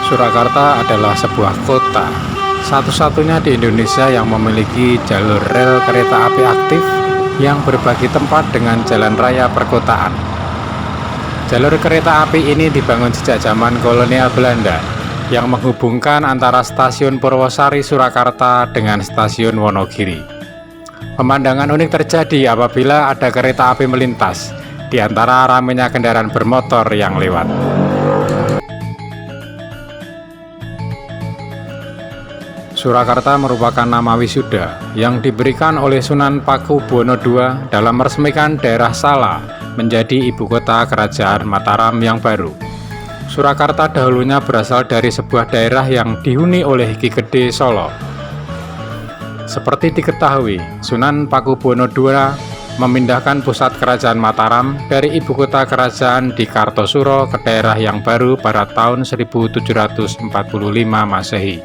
Surakarta adalah sebuah kota, satu-satunya di Indonesia yang memiliki jalur rel kereta api aktif yang berbagi tempat dengan jalan raya perkotaan. Jalur kereta api ini dibangun sejak zaman kolonial Belanda, yang menghubungkan antara stasiun Purwosari Surakarta dengan stasiun Wonogiri. Pemandangan unik terjadi apabila ada kereta api melintas, di antara ramainya kendaraan bermotor yang lewat. Surakarta merupakan nama wisuda yang diberikan oleh Sunan Pakubuwono II dalam meresmikan daerah Sala menjadi ibu kota kerajaan Mataram yang baru. Surakarta dahulunya berasal dari sebuah daerah yang dihuni oleh Ki Gede Solo. Seperti diketahui, Sunan Pakubuwono II memindahkan pusat kerajaan Mataram dari ibu kota kerajaan di Kartosuro ke daerah yang baru pada tahun 1745 Masehi.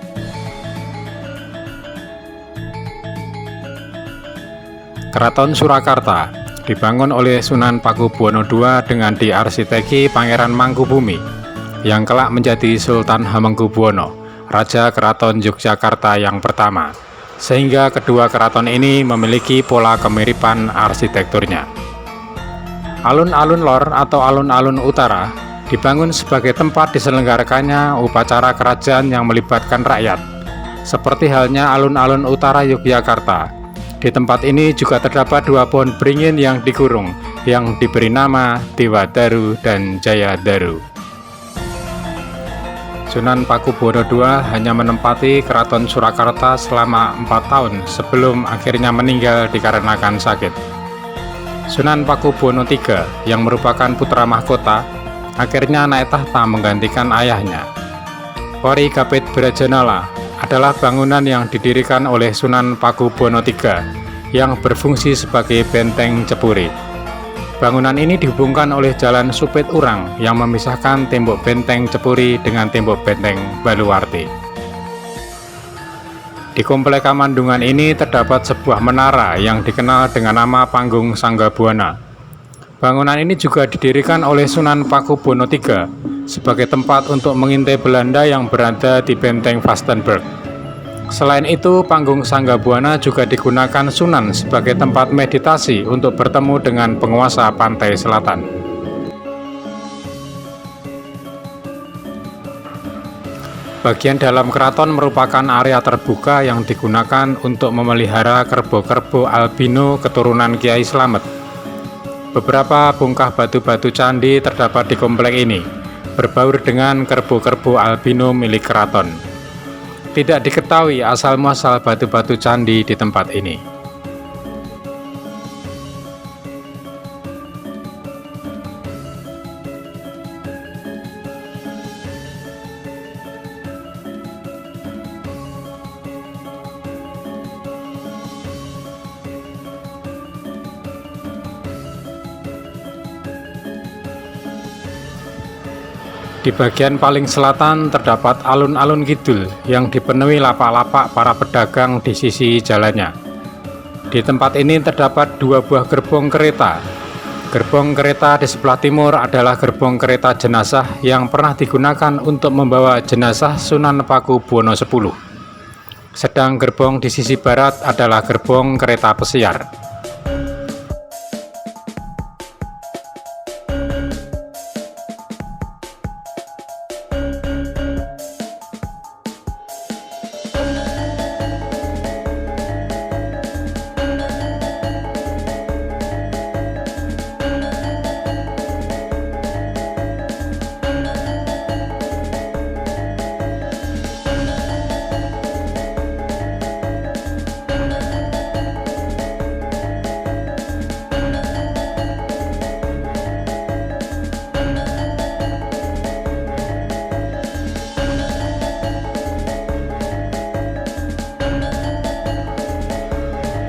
Keraton Surakarta dibangun oleh Sunan Pakubuwono II dengan diarsiteki Pangeran Mangkubumi yang kelak menjadi Sultan Hamengkubuwono, Raja Keraton Yogyakarta yang pertama, sehingga kedua keraton ini memiliki pola kemiripan arsitekturnya. Alun-alun lor atau alun-alun utara dibangun sebagai tempat diselenggarakannya upacara kerajaan yang melibatkan rakyat, seperti halnya alun-alun utara Yogyakarta. Di tempat ini juga terdapat dua pohon beringin yang dikurung, yang diberi nama Dewa Daru dan Jaya Daru. Sunan Pakubuwono II hanya menempati Keraton Surakarta selama 4 tahun sebelum akhirnya meninggal dikarenakan sakit. Sunan Pakubuwono III yang merupakan putra mahkota akhirnya naik tahta menggantikan ayahnya. Pori Gapit Brajanala adalah bangunan yang didirikan oleh Sunan Pakubuwono III yang berfungsi sebagai benteng Cepuri. Bangunan ini dihubungkan oleh jalan Supit Urang yang memisahkan tembok benteng Cepuri dengan tembok benteng Baluwarti. Di komplek Kamandungan ini terdapat sebuah menara yang dikenal dengan nama Panggung Sanggabuana. Bangunan ini juga didirikan oleh Sunan Pakubuwono III sebagai tempat untuk mengintai Belanda yang berada di benteng Vastenburg. Selain itu, Panggung Sanggabuana juga digunakan Sunan sebagai tempat meditasi untuk bertemu dengan penguasa pantai selatan. Bagian dalam keraton merupakan area terbuka yang digunakan untuk memelihara kerbo-kerbo albino keturunan Kiai Slamet. Beberapa bongkah batu-batu candi terdapat di komplek ini, berbaur dengan kerbo-kerbo albino milik keraton. Tidak diketahui asal-muasal batu-batu candi di tempat ini. Di bagian paling selatan terdapat alun-alun kidul yang dipenuhi lapak-lapak para pedagang di sisi jalannya. Di tempat ini terdapat dua buah gerbong kereta. Gerbong kereta di sebelah timur adalah gerbong kereta jenazah yang pernah digunakan untuk membawa jenazah Sunan Pakubuwono X. Sedang gerbong di sisi barat adalah gerbong kereta pesiar.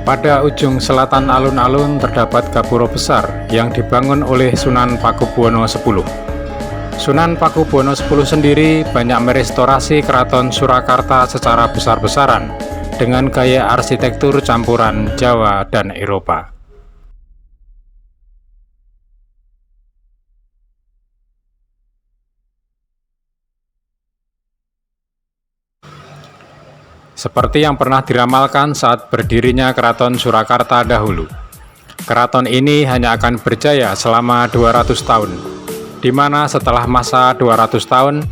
Pada ujung selatan alun-alun terdapat gapura besar yang dibangun oleh Sunan Pakubuwono X. Sunan Pakubuwono X sendiri banyak merestorasi Keraton Surakarta secara besar-besaran dengan gaya arsitektur campuran Jawa dan Eropa. seperti yang pernah diramalkan saat berdirinya Keraton Surakarta dahulu. Keraton ini hanya akan berjaya selama 200 tahun, di mana setelah masa 200 tahun,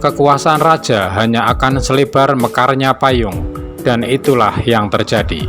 kekuasaan raja hanya akan selebar mekarnya payung, dan itulah yang terjadi.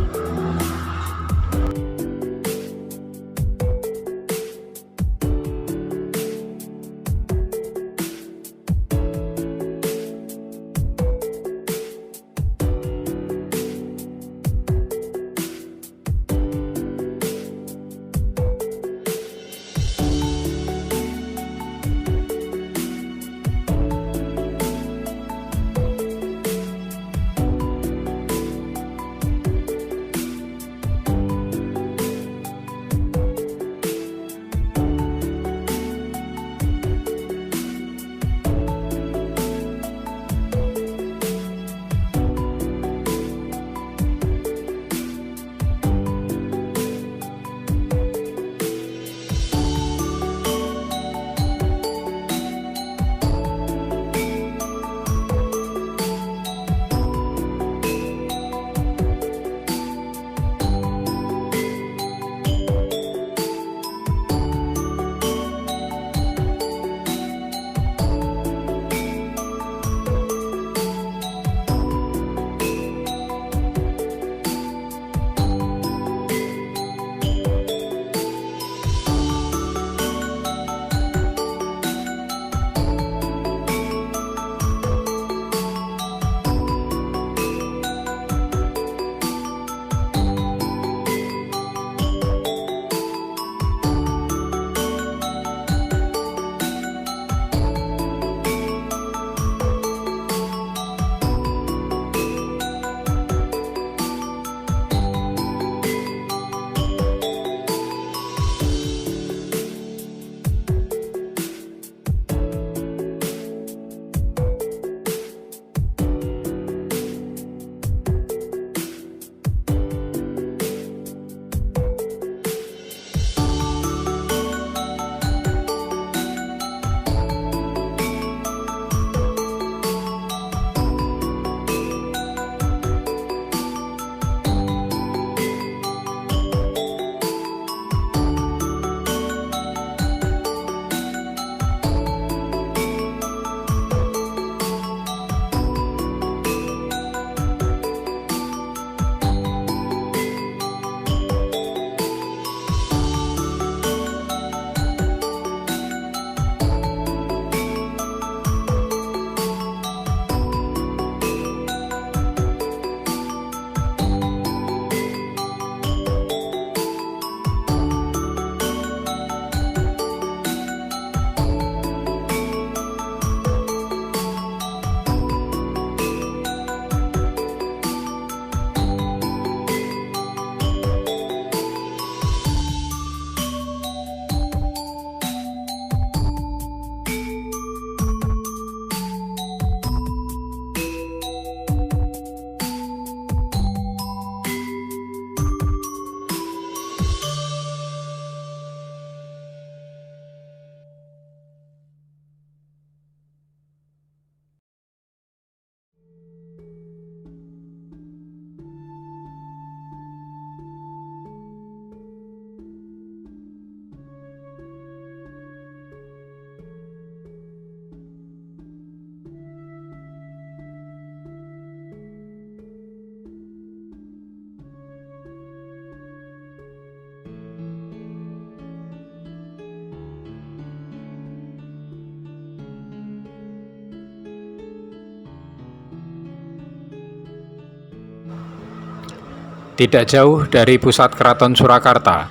Tidak jauh dari pusat Keraton Surakarta,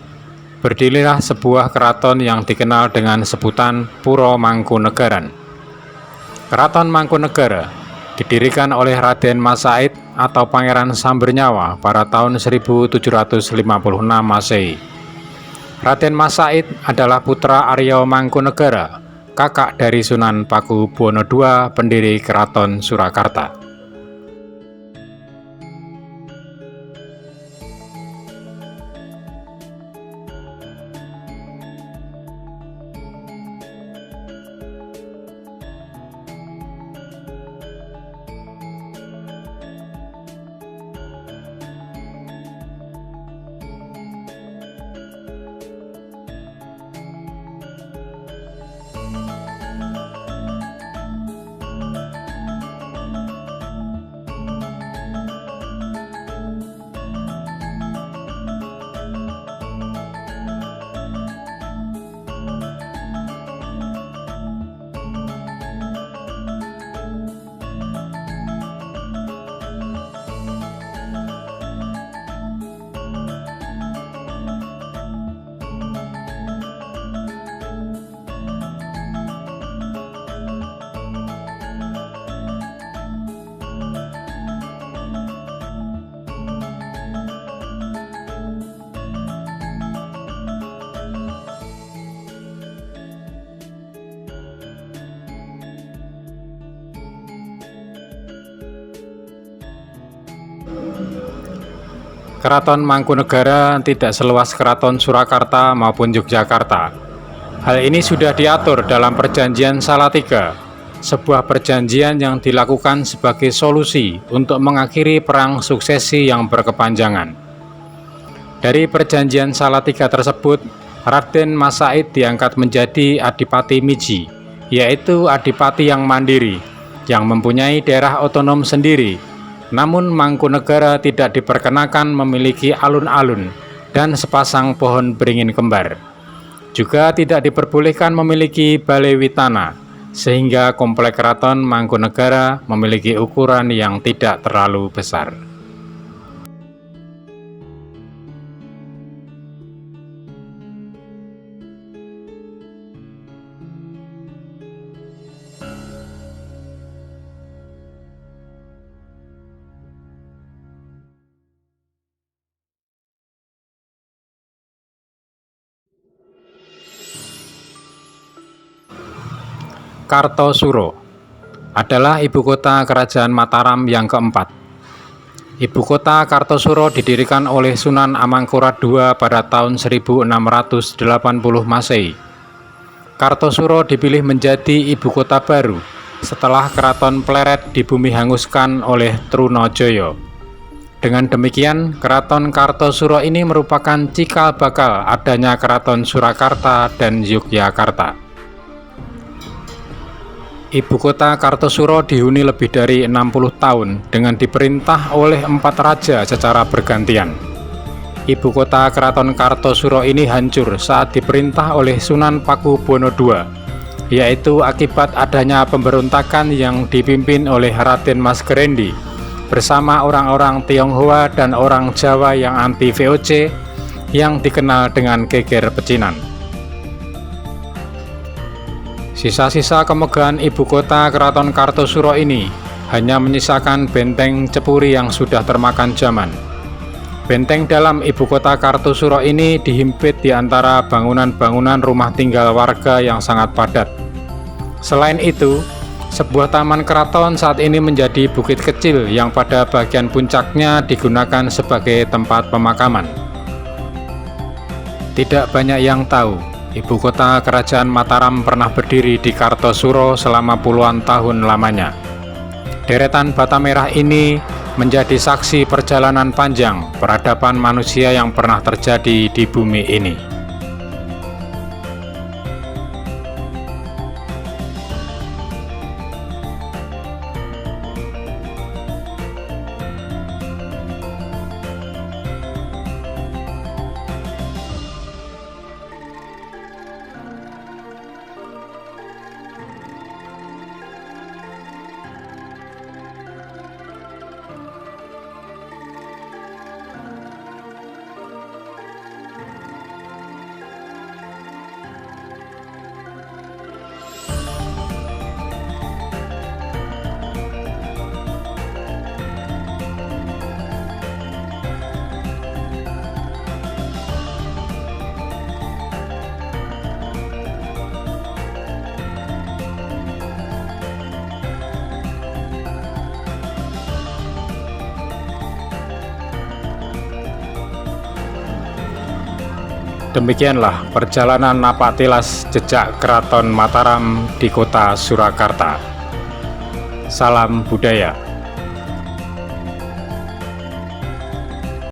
berdirilah sebuah keraton yang dikenal dengan sebutan Puro Mangkunegaran. Keraton Mangkunegara didirikan oleh Raden Mas Said atau Pangeran Sambernyawa pada tahun 1756 Masehi. Raden Mas Said adalah putra Arya Mangkunegara, kakak dari Sunan Pakubuwono II, pendiri Keraton Surakarta. Keraton Mangkunegara tidak seluas Keraton Surakarta maupun Yogyakarta. Hal ini sudah diatur dalam Perjanjian Salatiga, sebuah perjanjian yang dilakukan sebagai solusi untuk mengakhiri perang suksesi yang berkepanjangan. Dari Perjanjian Salatiga tersebut, Raden Mas Said diangkat menjadi Adipati Miji, yaitu adipati yang mandiri, yang mempunyai daerah otonom sendiri. Namun Mangkunegara tidak diperkenakan memiliki alun-alun dan sepasang pohon beringin kembar. Juga tidak diperbolehkan memiliki balai witana, sehingga komplek Keraton Mangkunegara memiliki ukuran yang tidak terlalu besar. Kartosuro adalah ibu kota kerajaan Mataram yang keempat. Ibu kota Kartosuro didirikan oleh Sunan Amangkurat II pada tahun 1680 Masehi. Kartosuro dipilih menjadi ibu kota baru setelah Keraton Pleret di bumi hanguskan oleh Trunojoyo. Dengan demikian, Keraton Kartosuro ini merupakan cikal bakal adanya Keraton Surakarta dan Yogyakarta. Ibu kota Kartosuro dihuni lebih dari 60 tahun dengan diperintah oleh 4 raja secara bergantian. Ibu kota Keraton Kartosuro ini hancur saat diperintah oleh Sunan Pakubuwono II, yaitu akibat adanya pemberontakan yang dipimpin oleh Raden Mas Gerendi bersama orang-orang Tionghoa dan orang Jawa yang anti VOC yang dikenal dengan geger pecinan. Sisa-sisa kemegahan ibu kota Keraton Kartosuro ini hanya menyisakan benteng Cepuri yang sudah termakan zaman. Benteng dalam ibu kota Kartosuro ini dihimpit di antara bangunan-bangunan rumah tinggal warga yang sangat padat. Selain itu, sebuah taman keraton saat ini menjadi bukit kecil yang pada bagian puncaknya digunakan sebagai tempat pemakaman. Tidak banyak yang tahu, ibu kota kerajaan Mataram pernah berdiri di Kartosuro selama puluhan tahun lamanya. Deretan bata merah ini menjadi saksi perjalanan panjang peradaban manusia yang pernah terjadi di bumi ini. Demikianlah perjalanan napak tilas jejak Keraton Mataram di kota Surakarta. Salam budaya.